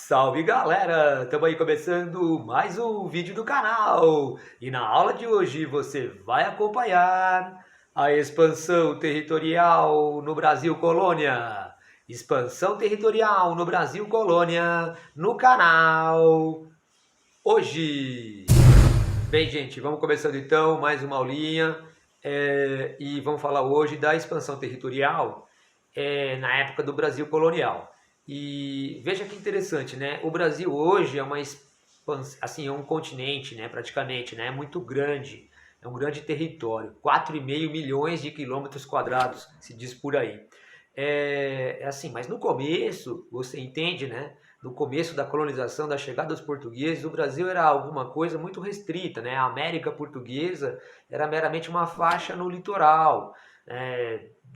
Salve galera! Estamos aí começando mais um vídeo do canal e na aula de hoje você vai acompanhar a expansão territorial no Brasil Colônia. Expansão territorial no Brasil Colônia no canal hoje. Bem, gente, vamos começando então mais uma aulinha e vamos falar hoje da expansão territorial na época do Brasil colonial. E veja que interessante, né? O Brasil hoje é uma expansão, assim, é um continente, né? Praticamente, né? É muito grande, é um grande território, 4,5 milhões de quilômetros quadrados, se diz por aí. É assim, mas no começo, você entende, né? No começo da colonização, da chegada dos portugueses, o Brasil era alguma coisa muito restrita, né? A América Portuguesa era meramente uma faixa no litoral,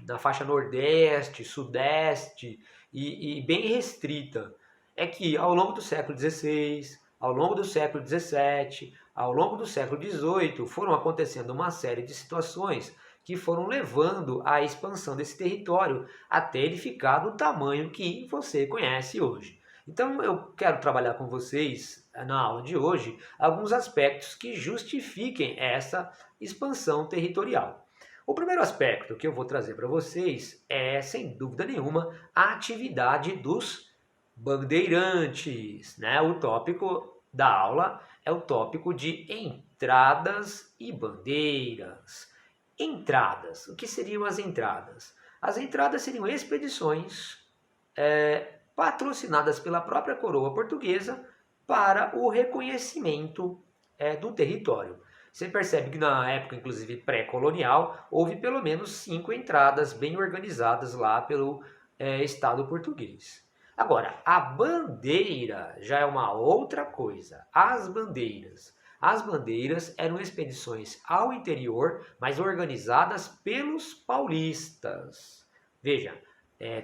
na faixa nordeste, sudeste e bem restrita. É que ao longo do século XVI, ao longo do século XVII, ao longo do século XVIII, foram acontecendo uma série de situações que foram levando à expansão desse território até ele ficar do tamanho que você conhece hoje. Então eu quero trabalhar com vocês na aula de hoje alguns aspectos que justifiquem essa expansão territorial. O primeiro aspecto que eu vou trazer para vocês é, sem dúvida nenhuma, a atividade dos bandeirantes, né? O tópico da aula é o tópico de entradas e bandeiras. Entradas. O que seriam as entradas? As entradas seriam expedições patrocinadas pela própria coroa portuguesa para o reconhecimento do território. Você percebe que na época, inclusive pré-colonial, houve pelo menos 5 entradas bem organizadas lá pelo Estado português. Agora, a bandeira já é uma outra coisa. As bandeiras eram expedições ao interior, mas organizadas pelos paulistas. Veja,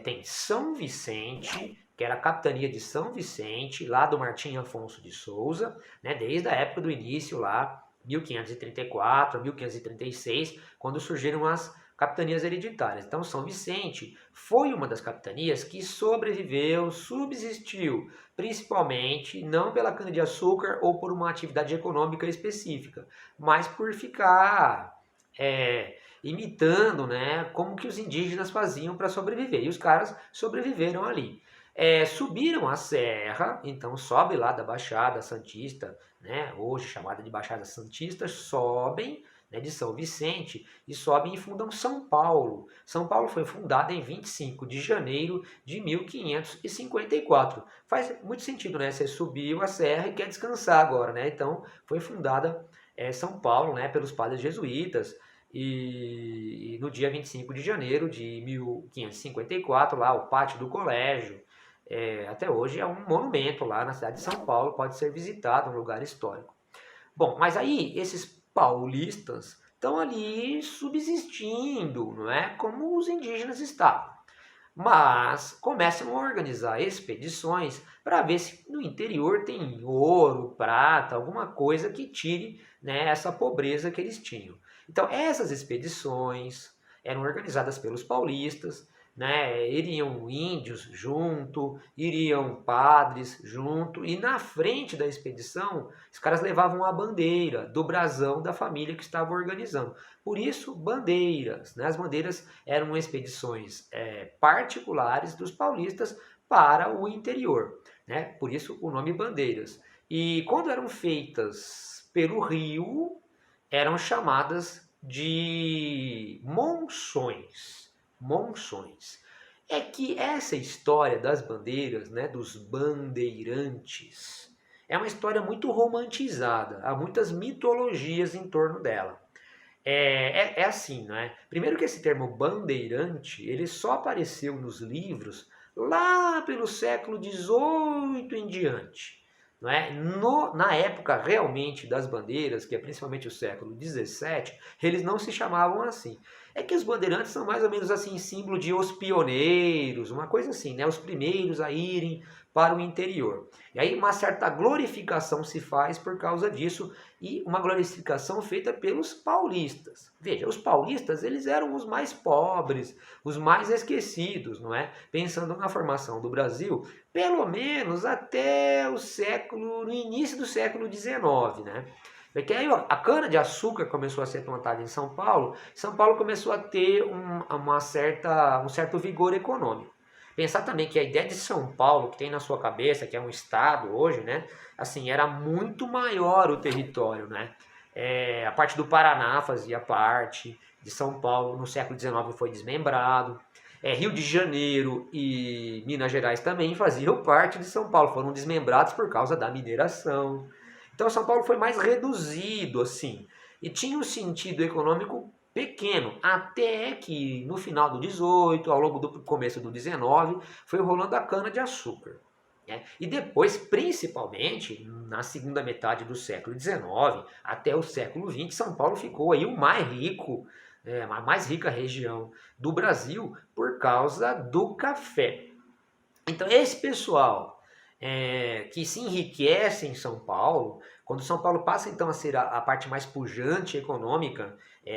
tem São Vicente, que era a capitania de São Vicente, lá do Martim Afonso de Souza, né, desde a época do início lá, 1534, 1536, quando surgiram as capitanias hereditárias. Então, São Vicente foi uma das capitanias que sobreviveu, subsistiu, principalmente não pela cana-de-açúcar ou por uma atividade econômica específica, mas por ficar imitando, né, como que os indígenas faziam para sobreviver. E os caras sobreviveram ali. Subiram a serra, então sobe lá da Baixada Santista, né, hoje chamada de Baixada Santista, sobem, né, de São Vicente e sobem e fundam São Paulo. São Paulo foi fundada em 25 de janeiro de 1554. Faz muito sentido, né? Você subiu a serra e quer descansar agora, né? Então foi fundada São Paulo, né, pelos padres jesuítas. E no dia 25 de janeiro de 1554, lá o pátio do colégio, até hoje é um monumento lá na cidade de São Paulo, pode ser visitado, um lugar histórico. Bom, mas aí esses paulistas estão ali subsistindo, não é? Como os indígenas estavam. Mas começam a organizar expedições para ver se no interior tem ouro, prata, alguma coisa que tire, né, essa pobreza que eles tinham. Então essas expedições eram organizadas pelos paulistas, né, iriam índios junto, iriam padres junto, e na frente da expedição os caras levavam a bandeira do brasão da família que estava organizando. Por isso, bandeiras, né? As bandeiras eram expedições particulares dos paulistas para o interior, né? Por isso o nome bandeiras. E quando eram feitas pelo rio, eram chamadas de monções. Monções. É que essa história das bandeiras, né, dos bandeirantes, é uma história muito romantizada. Há muitas mitologias em torno dela. É assim, não é? Primeiro que esse termo bandeirante, ele só apareceu nos livros lá pelo século XVIII em diante. Não é? Na época realmente das bandeiras, que é principalmente o século XVII, eles não se chamavam assim. é que os bandeirantes são mais ou menos assim, símbolo de os pioneiros, uma coisa assim, né? Os primeiros a irem para o interior. E aí uma certa glorificação se faz por causa disso, e uma glorificação feita pelos paulistas. Veja, os paulistas, eles eram os mais pobres, os mais esquecidos, não é? Pensando na formação do Brasil, pelo menos até no início do século XIX, né? Porque aí a cana-de-açúcar começou a ser plantada em São Paulo começou a ter um certo vigor econômico. Pensar também que a ideia de São Paulo, que tem na sua cabeça, que é um estado hoje, né? Assim, era muito maior o território, né? A parte do Paraná fazia parte de São Paulo, no século XIX foi desmembrado. Rio de Janeiro e Minas Gerais também faziam parte de São Paulo, foram desmembrados por causa da mineração. Então São Paulo foi mais reduzido assim, e tinha um sentido econômico pequeno, até que no final do 18, ao longo do começo do 19, foi rolando a cana-de-açúcar. Né? E depois, principalmente, na segunda metade do século XIX até o século XX, São Paulo ficou aí o mais rico, a mais rica região do Brasil por causa do café. Então, esse pessoal que se enriquece em São Paulo, quando São Paulo passa então a ser a parte mais pujante econômica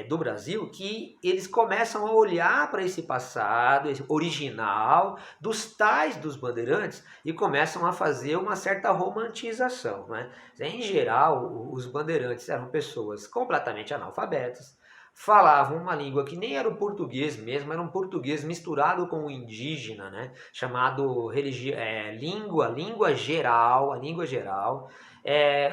do Brasil, que eles começam a olhar para esse passado esse original dos tais dos bandeirantes e começam a fazer uma certa romantização. Né? Em geral, os bandeirantes eram pessoas completamente analfabetas, falavam uma língua que nem era o português mesmo, era um português misturado com o indígena, né? Chamado língua geral, a língua geral.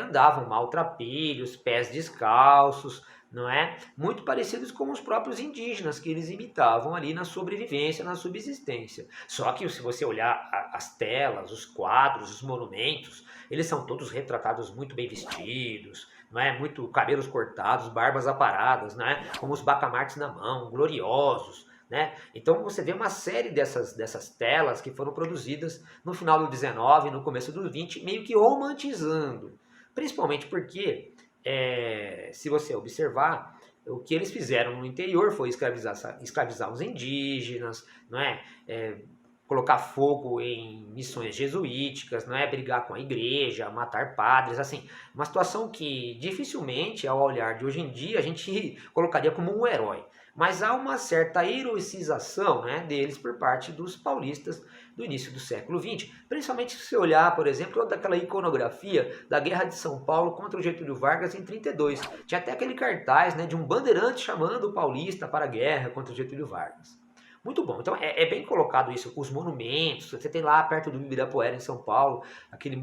Andavam maltrapilhos, pés descalços, não é? Muito parecidos com os próprios indígenas que eles imitavam ali na sobrevivência, na subsistência. Só que se você olhar as telas, os quadros, os monumentos, eles são todos retratados muito bem vestidos, não é? Muito cabelos cortados, barbas aparadas, né? Com os bacamartes na mão, gloriosos, né? Então você vê uma série dessas telas que foram produzidas no final do 19, no começo do 20, meio que romantizando. Principalmente porque, se você observar, o que eles fizeram no interior foi escravizar os indígenas, não é? Colocar fogo em missões jesuíticas, não é? Brigar com a igreja, matar padres, assim, uma situação que dificilmente, ao olhar de hoje em dia, a gente colocaria como um herói. Mas há uma certa heroicização, né, deles por parte dos paulistas do início do século XX. Principalmente se você olhar, por exemplo, daquela iconografia da Guerra de São Paulo contra o Getúlio Vargas em 32. Tinha até aquele cartaz, né, de um bandeirante chamando o paulista para a guerra contra o Getúlio Vargas. Muito bom. Então é bem colocado isso, os monumentos. Você tem lá perto do Ibirapuera, em São Paulo, aquele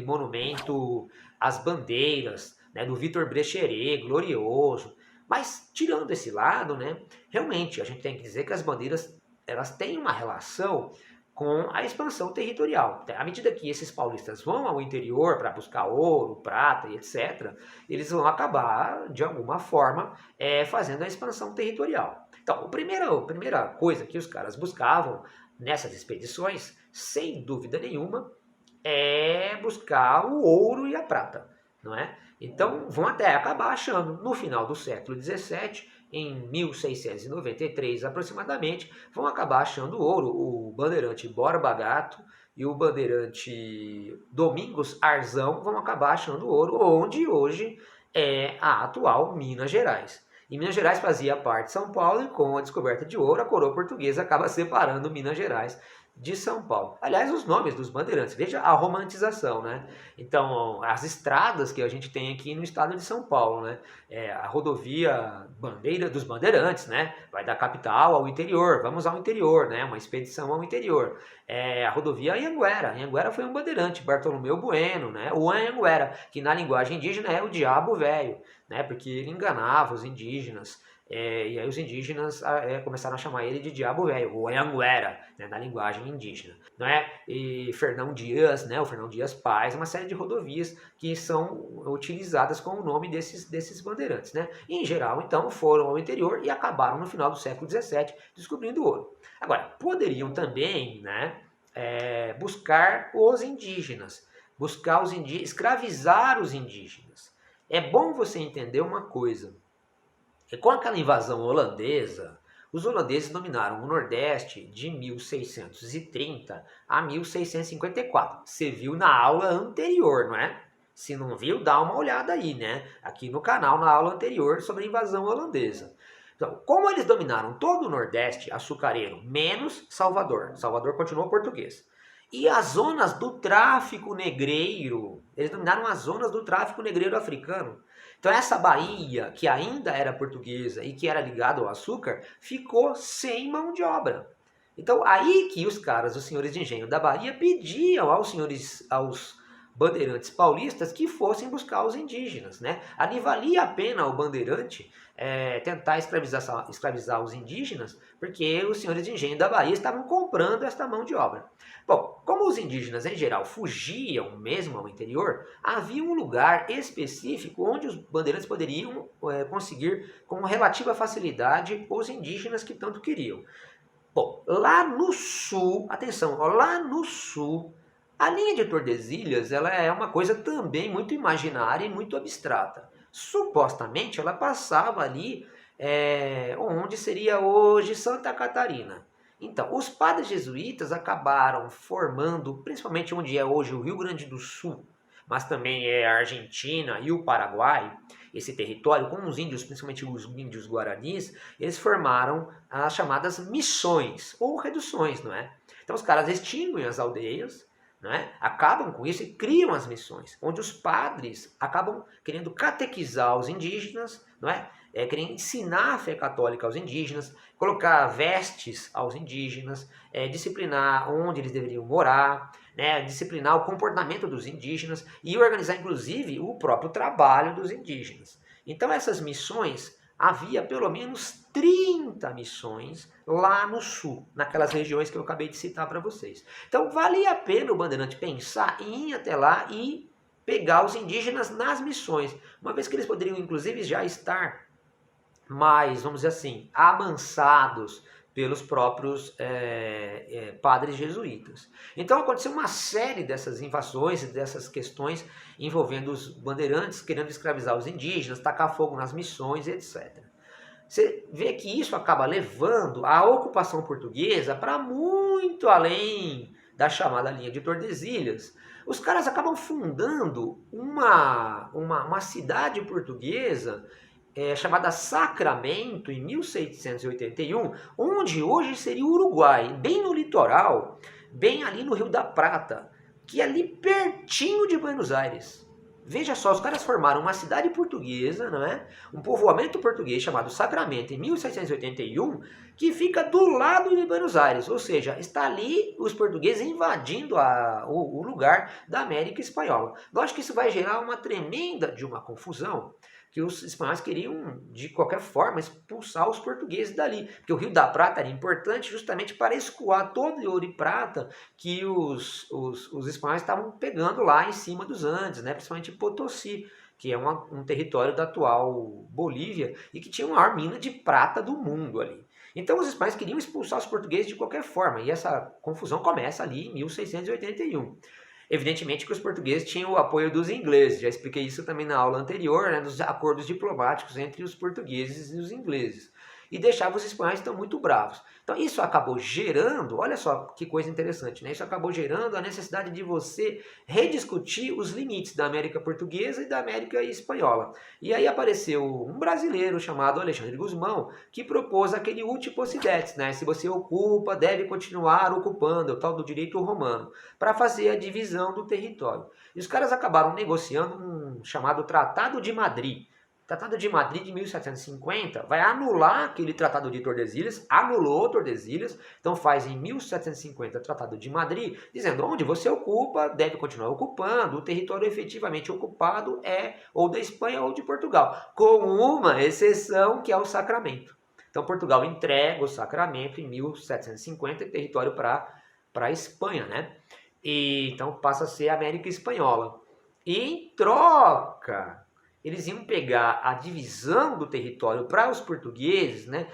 monumento às bandeiras, né, do Vitor Brecheret, glorioso. Mas tirando esse lado, né, realmente a gente tem que dizer que as bandeiras elas têm uma relação com a expansão territorial. À medida que esses paulistas vão ao interior para buscar ouro, prata e etc., eles vão acabar, de alguma forma, fazendo a expansão territorial. Então, a primeira coisa que os caras buscavam nessas expedições, sem dúvida nenhuma, é buscar o ouro e a prata, não é? Então, vão até acabar achando, no final do século XVII, em 1693 aproximadamente, vão acabar achando ouro. O bandeirante Borba Gato e o bandeirante Domingos Arzão vão acabar achando ouro, onde hoje é a atual Minas Gerais. E Minas Gerais fazia parte de São Paulo e com a descoberta de ouro, a coroa portuguesa acaba separando Minas Gerais de São Paulo. Aliás, os nomes dos bandeirantes, veja a romantização, né? Então, as estradas que a gente tem aqui no estado de São Paulo, né? A rodovia Bandeira dos Bandeirantes, né? Vai da capital ao interior, vamos ao interior, né? Uma expedição ao interior. A rodovia Anhanguera. Anhanguera foi um bandeirante, Bartolomeu Bueno, né? O Anhanguera, que na linguagem indígena é o diabo velho, né? Porque ele enganava os indígenas. E aí os indígenas começaram a chamar ele de diabo velho, ou Anhanguera, né, na linguagem indígena. Não é? E Fernão Dias, né, o Fernão Dias Paz, uma série de rodovias que são utilizadas com o nome desses bandeirantes. Né? E, em geral, então, foram ao interior e acabaram no final do século XVII descobrindo ouro. Agora, poderiam também, né, buscar os indígenas, escravizar os indígenas. É bom você entender uma coisa. E com aquela invasão holandesa, os holandeses dominaram o Nordeste de 1630 a 1654. Você viu na aula anterior, não é? Se não viu, dá uma olhada aí, né? Aqui no canal, na aula anterior sobre a invasão holandesa. Então, como eles dominaram todo o Nordeste açucareiro, menos Salvador. Salvador continuou português. E as zonas do tráfico negreiro, eles dominaram as zonas do tráfico negreiro africano. Então essa Bahia, que ainda era portuguesa e que era ligada ao açúcar, ficou sem mão de obra. Então aí que os caras, os senhores de engenho da Bahia, pediam aos bandeirantes paulistas que fossem buscar os indígenas, né? Ali valia a pena o bandeirante tentar escravizar os indígenas, porque os senhores de engenho da Bahia estavam comprando esta mão de obra. Bom, como os indígenas em geral fugiam mesmo ao interior, havia um lugar específico onde os bandeirantes poderiam conseguir com relativa facilidade os indígenas que tanto queriam. Bom, lá no sul, atenção, lá no sul, a linha de Tordesilhas ela é uma coisa também muito imaginária e muito abstrata. Supostamente ela passava ali onde seria hoje Santa Catarina. Então, os padres jesuítas acabaram formando, principalmente onde é hoje o Rio Grande do Sul, mas também é a Argentina e o Paraguai, esse território, com os índios, principalmente os índios guaranis, eles formaram as chamadas missões, ou reduções, não é? Então os caras extinguem as aldeias, não é? Acabam com isso e criam as missões, onde os padres acabam querendo catequizar os indígenas, não é? Querendo ensinar a fé católica aos indígenas, colocar vestes aos indígenas, disciplinar onde eles deveriam morar, né? Disciplinar o comportamento dos indígenas e organizar inclusive o próprio trabalho dos indígenas. Então essas missões, havia pelo menos 30 missões lá no sul, naquelas regiões que eu acabei de citar para vocês. Então valia a pena o bandeirante pensar em ir até lá e pegar os indígenas nas missões, uma vez que eles poderiam inclusive já estar mais, vamos dizer assim, amansados pelos próprios padres jesuítas. Então aconteceu uma série dessas invasões, dessas questões envolvendo os bandeirantes querendo escravizar os indígenas, tacar fogo nas missões, etc. Você vê que isso acaba levando a ocupação portuguesa para muito além da chamada linha de Tordesilhas. Os caras acabam fundando uma cidade portuguesa chamada Sacramento, em 1681, onde hoje seria o Uruguai, bem no litoral, bem ali no Rio da Prata, que é ali pertinho de Buenos Aires. Veja só, os caras formaram uma cidade portuguesa, não é? Um povoamento português chamado Sacramento, em 1681, que fica do lado de Buenos Aires, ou seja, está ali os portugueses invadindo o lugar da América Espanhola. Lógico que isso vai gerar uma tremenda de uma confusão, que os espanhóis queriam, de qualquer forma, expulsar os portugueses dali. Porque o Rio da Prata era importante justamente para escoar todo o ouro e prata que os espanhóis estavam pegando lá em cima dos Andes, né? Principalmente Potosí, que é um território da atual Bolívia e que tinha a maior mina de prata do mundo ali. Então os espanhóis queriam expulsar os portugueses de qualquer forma, e essa confusão começa ali em 1681. Evidentemente que os portugueses tinham o apoio dos ingleses, já expliquei isso também na aula anterior, né, dos acordos diplomáticos entre os portugueses e os ingleses. E deixava os espanhóis então muito bravos. Então isso acabou gerando, olha só que coisa interessante, né? Isso acabou gerando a necessidade de você rediscutir os limites da América Portuguesa e da América Espanhola. E aí apareceu um brasileiro chamado Alexandre Gusmão, que propôs aquele ulti possidetis, né? Se você ocupa, deve continuar ocupando, o tal do direito romano, para fazer a divisão do território. E os caras acabaram negociando um chamado Tratado de Madrid. Tratado de Madrid de 1750 vai anular aquele Tratado de Tordesilhas, anulou Tordesilhas, então faz em 1750 o Tratado de Madrid, dizendo onde você ocupa, deve continuar ocupando, o território efetivamente ocupado é ou da Espanha ou de Portugal, com uma exceção que é o Sacramento. Então Portugal entrega o Sacramento em 1750, território para a Espanha, né? E então passa a ser a América Espanhola. E em troca, eles iam pegar a divisão do território para os portugueses, né,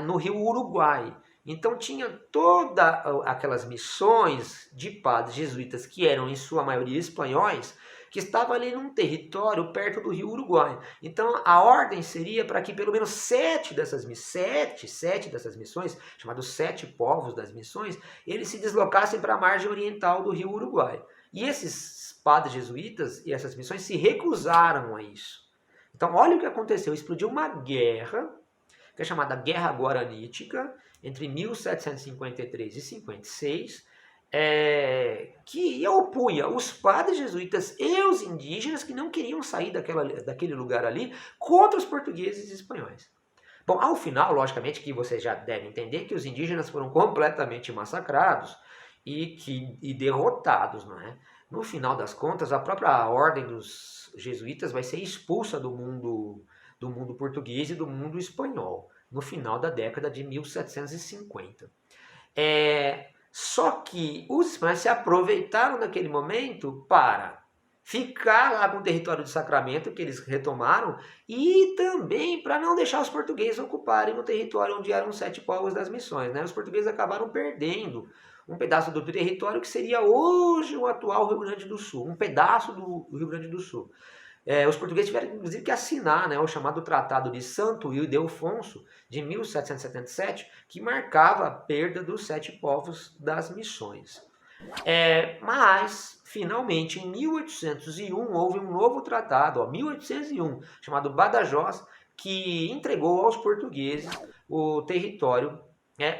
no rio Uruguai. Então tinha todas aquelas missões de padres jesuítas que eram em sua maioria espanhóis, que estava ali num território perto do rio Uruguai. Então a ordem seria para que pelo menos sete dessas missões, chamados sete povos das missões, eles se deslocassem para a margem oriental do rio Uruguai. E esses padres jesuítas e essas missões se recusaram a isso. Então olha o que aconteceu, explodiu uma guerra, que é chamada Guerra Guaranítica, entre 1753 e 56, que opunha os padres jesuítas e os indígenas que não queriam sair daquele lugar ali contra os portugueses e espanhóis. Bom, ao final, logicamente, que vocês já devem entender que os indígenas foram completamente massacrados e derrotados, não é? No final das contas, a própria ordem dos jesuítas vai ser expulsa do mundo português e do mundo espanhol, no final da década de 1750. Só que os espanhóis se aproveitaram daquele momento para ficar lá com o território de Sacramento, que eles retomaram, e também para não deixar os portugueses ocuparem o território onde eram os sete povos das missões, né? Os portugueses acabaram perdendo um pedaço do território que seria hoje o atual Rio Grande do Sul, um pedaço do Rio Grande do Sul. Os portugueses tiveram, inclusive, que assinar, né, o chamado Tratado de Santo Ildefonso, de 1777, que marcava a perda dos sete povos das missões. Mas, finalmente, em 1801, houve um novo tratado, 1801, chamado Badajoz, que entregou aos portugueses o território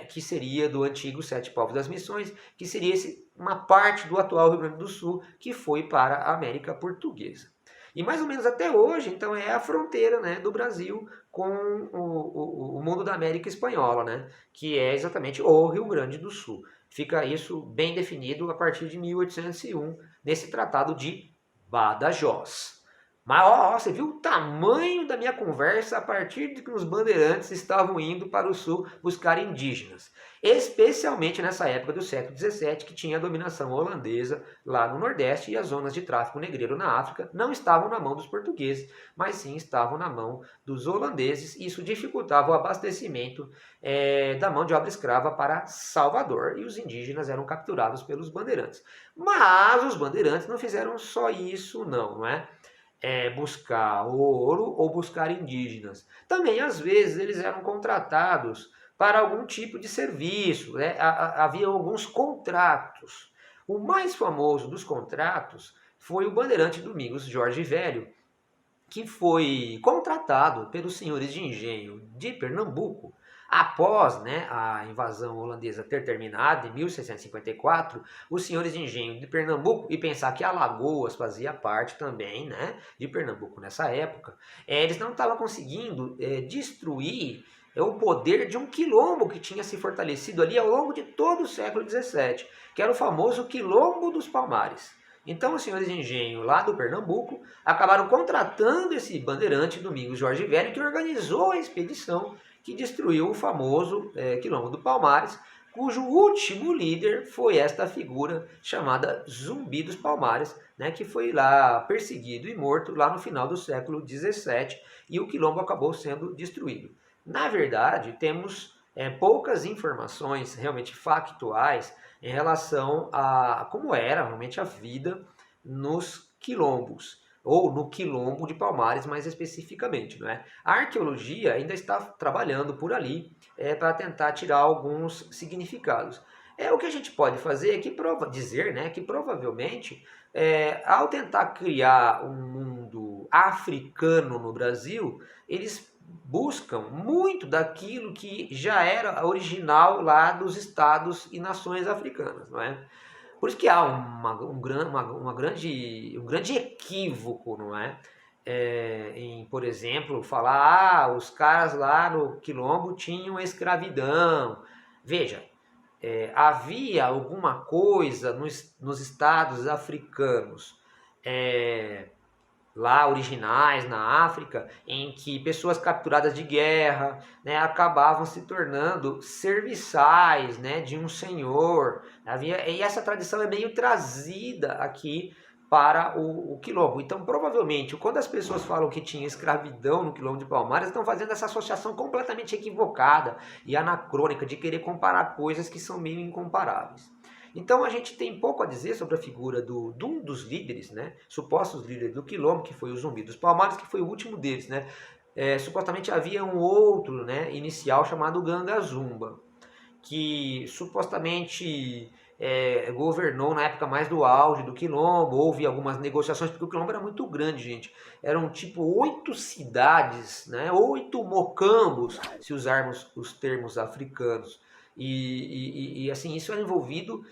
que seria do antigo Sete Povos das Missões, que seria uma parte do atual Rio Grande do Sul, que foi para a América Portuguesa. E mais ou menos até hoje, então, é a fronteira, né, do Brasil com o mundo da América Espanhola, né, que é exatamente o Rio Grande do Sul. Fica isso bem definido a partir de 1801, nesse Tratado de Badajoz. Mas você viu o tamanho da minha conversa a partir de que os bandeirantes estavam indo para o sul buscar indígenas. Especialmente nessa época do século XVII, que tinha a dominação holandesa lá no Nordeste e as zonas de tráfico negreiro na África não estavam na mão dos portugueses, mas sim estavam na mão dos holandeses. E isso dificultava o abastecimento da mão de obra escrava para Salvador, e os indígenas eram capturados pelos bandeirantes. Mas os bandeirantes não fizeram só isso, não é? Buscar ouro ou buscar indígenas. Também, às vezes, eles eram contratados para algum tipo de serviço, né? Havia alguns contratos. O mais famoso dos contratos foi o bandeirante Domingos Jorge Velho, que foi contratado pelos senhores de engenho de Pernambuco. Após, né, a invasão holandesa ter terminado em 1654, os senhores de engenho de Pernambuco, e pensar que Alagoas fazia parte também, né, de Pernambuco nessa época, eles não estavam conseguindo destruir o poder de um quilombo que tinha se fortalecido ali ao longo de todo o século XVII, que era o famoso Quilombo dos Palmares. Então os senhores de engenho lá do Pernambuco acabaram contratando esse bandeirante Domingos Jorge Velho, que organizou a expedição que destruiu o famoso Quilombo do Palmares, cujo último líder foi esta figura chamada Zumbi dos Palmares, né, que foi lá perseguido e morto lá no final do século XVII, e o quilombo acabou sendo destruído. Na verdade, temos poucas informações realmente factuais em relação a como era realmente a vida nos quilombos, ou no Quilombo de Palmares mais especificamente. Não é? A arqueologia ainda está trabalhando por ali para tentar tirar alguns significados. O que a gente pode fazer é dizer, né, que provavelmente, ao tentar criar um mundo africano no Brasil, eles buscam muito daquilo que já era original lá dos estados e nações africanas, não é? Por isso que há um grande equívoco, não é? Em, por exemplo, falar os caras lá no Quilombo tinham escravidão. Veja, havia alguma coisa nos estados africanos lá originais na África, em que pessoas capturadas de guerra, né, acabavam se tornando serviçais, né, de um senhor. E essa tradição é meio trazida aqui para o Quilombo. Então, provavelmente, quando as pessoas falam que tinha escravidão no Quilombo de Palmares, estão fazendo essa associação completamente equivocada e anacrônica de querer comparar coisas que são meio incomparáveis. Então a gente tem pouco a dizer sobre a figura de um dos líderes, né, supostos líderes do Quilombo, que foi o Zumbi dos Palmares, que foi o último deles, né. Supostamente havia um outro, né, inicial chamado Ganga Zumba, que supostamente governou na época mais do auge do Quilombo. Houve algumas negociações, porque o Quilombo era muito grande, gente. Eram tipo 8 cidades, né? 8 mocambos, se usarmos os termos africanos. E assim, isso era envolvido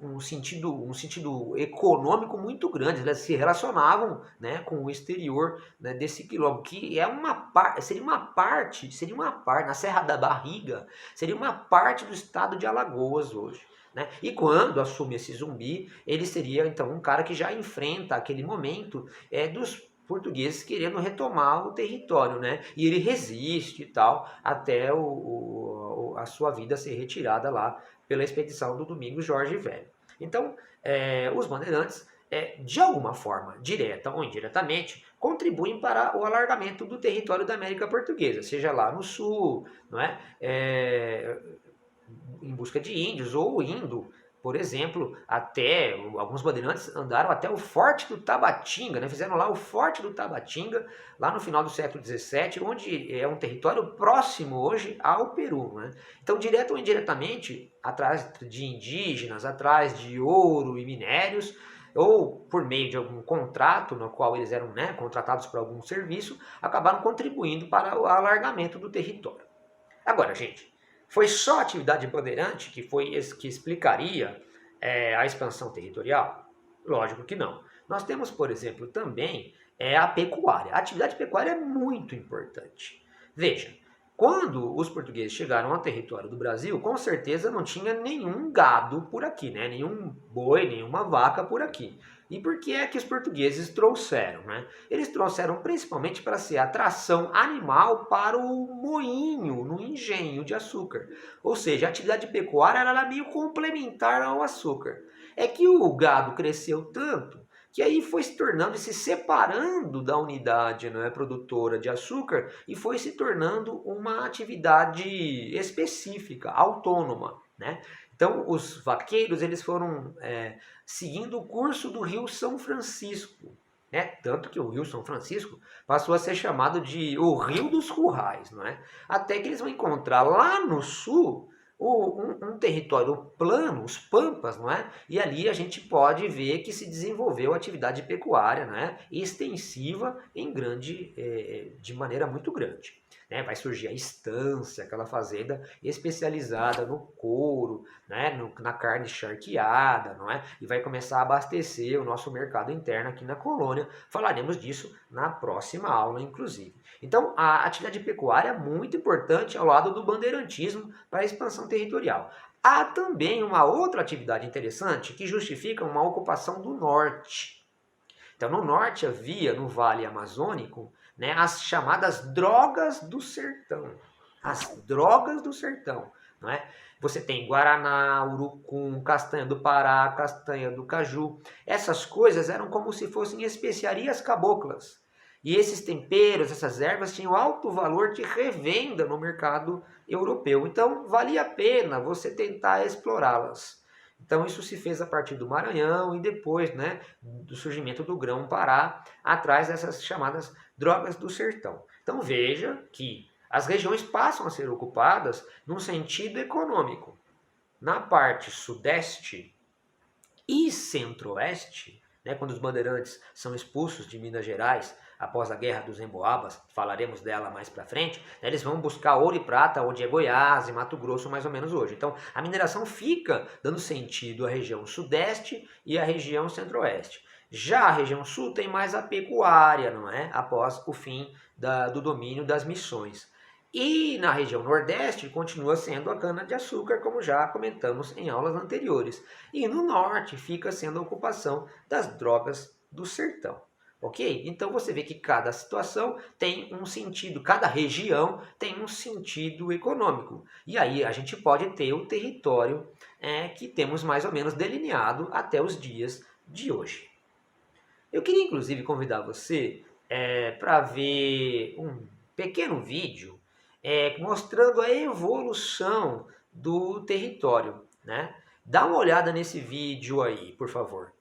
um sentido econômico muito grande. Eles se relacionavam, né, com o exterior, né, desse quilombo, que seria uma parte, na Serra da Barriga, seria uma parte do estado de Alagoas hoje. Né? E quando assume esse Zumbi, ele seria então um cara que já enfrenta aquele momento dos portugueses querendo retomar o território, né? E ele resiste e tal, até a sua vida ser retirada lá pela expedição do Domingos Jorge Velho. Então, os bandeirantes, de alguma forma, direta ou indiretamente, contribuem para o alargamento do território da América Portuguesa, seja lá no sul, não é? Em busca de índios, ou indo, por exemplo, até alguns bandeirantes andaram até o Forte do Tabatinga, né? Fizeram lá o Forte do Tabatinga, lá no final do século XVII, onde é um território próximo hoje ao Peru. Né? Então, direto ou indiretamente, atrás de indígenas, atrás de ouro e minérios, ou por meio de algum contrato no qual eles eram, né, contratados para algum serviço, acabaram contribuindo para o alargamento do território. Agora, gente, foi só a atividade bandeirante que explicaria a expansão territorial? Lógico que não. Nós temos, por exemplo, também a pecuária. A atividade pecuária é muito importante. Veja, quando os portugueses chegaram ao território do Brasil, com certeza não tinha nenhum gado por aqui, né? Nenhum boi, nenhuma vaca por aqui. E por que é que os portugueses trouxeram? Né? Eles trouxeram principalmente para ser atração animal para o moinho, no engenho de açúcar. Ou seja, a atividade pecuária era meio complementar ao açúcar. É que o gado cresceu tanto que aí foi se tornando e se separando da unidade, né, produtora de açúcar, e foi se tornando uma atividade específica, autônoma. Né? Então, os vaqueiros eles foram seguindo o curso do Rio São Francisco. Né? Tanto que o Rio São Francisco passou a ser chamado de o Rio dos Currais. Não é? Até que eles vão encontrar lá no sul um território plano, os Pampas, não é? E ali a gente pode ver que se desenvolveu atividade pecuária, né? Extensiva de maneira muito grande. Né? Vai surgir a estância, aquela fazenda especializada no couro, né? Na carne charqueada, não é? E vai começar a abastecer o nosso mercado interno aqui na colônia. Falaremos disso na próxima aula, inclusive. Então, a atividade pecuária é muito importante ao lado do bandeirantismo para a expansão territorial. Há também uma outra atividade interessante que justifica uma ocupação do norte. Então, no norte havia, no Vale Amazônico, né, as chamadas drogas do sertão. As drogas do sertão. Não é? Você tem guaraná, urucum, castanha do Pará, castanha do caju. Essas coisas eram como se fossem especiarias caboclas. E esses temperos, essas ervas tinham alto valor de revenda no mercado europeu. Então, valia a pena você tentar explorá-las. Então, isso se fez a partir do Maranhão e depois, né, do surgimento do grão-Pará, atrás dessas chamadas drogas do sertão. Então, veja que as regiões passam a ser ocupadas num sentido econômico. Na parte sudeste e centro-oeste, né, quando os bandeirantes são expulsos de Minas Gerais após a Guerra dos Emboabas, falaremos dela mais para frente, né, eles vão buscar ouro e prata onde é Goiás e Mato Grosso mais ou menos hoje. Então a mineração fica dando sentido à região sudeste e à região centro-oeste. Já a região sul tem mais a pecuária, não é? Após o fim do domínio das missões. E na região nordeste continua sendo a cana-de-açúcar, como já comentamos em aulas anteriores. E no norte fica sendo a ocupação das drogas do sertão. Ok? Então você vê que cada situação tem um sentido, cada região tem um sentido econômico. E aí a gente pode ter o território que temos mais ou menos delineado até os dias de hoje. Eu queria inclusive convidar você para ver um pequeno vídeo mostrando a evolução do território, né? Dá uma olhada nesse vídeo aí, por favor.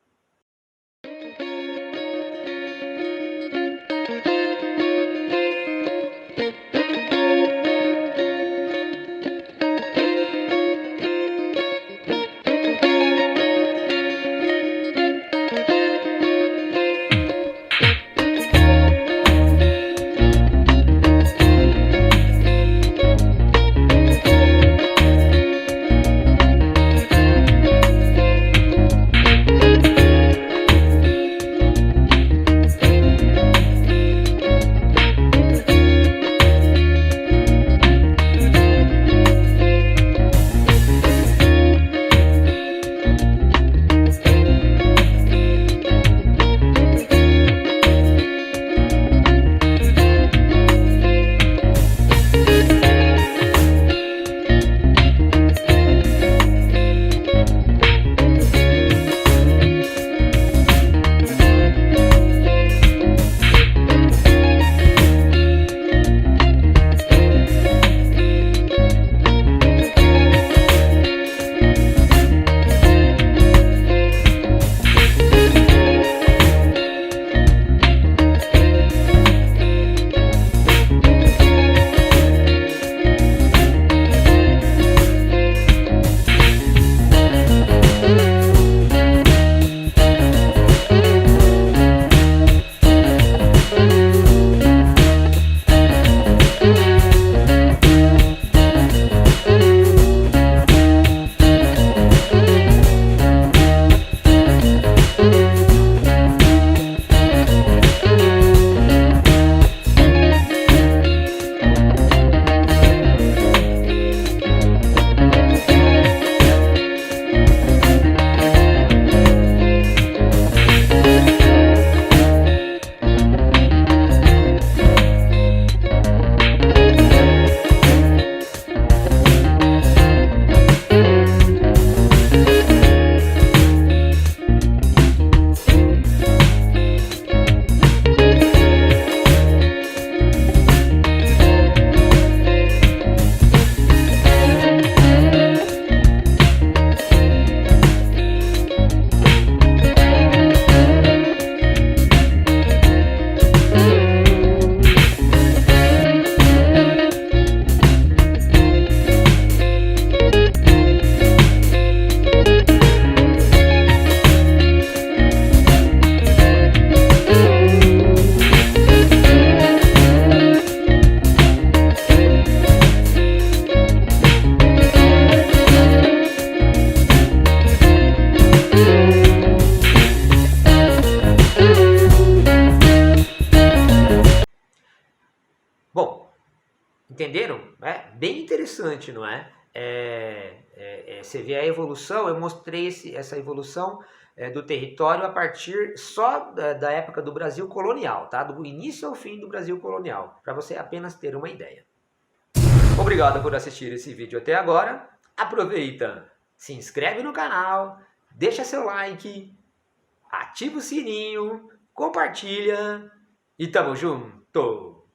Bom, entenderam? É bem interessante, não é? Você vê a evolução, eu mostrei essa evolução do território a partir só da época do Brasil colonial, tá? Do início ao fim do Brasil colonial, para você apenas ter uma ideia. Obrigado por assistir esse vídeo até agora. Aproveita, se inscreve no canal, deixa seu like, ativa o sininho, compartilha e tamo junto!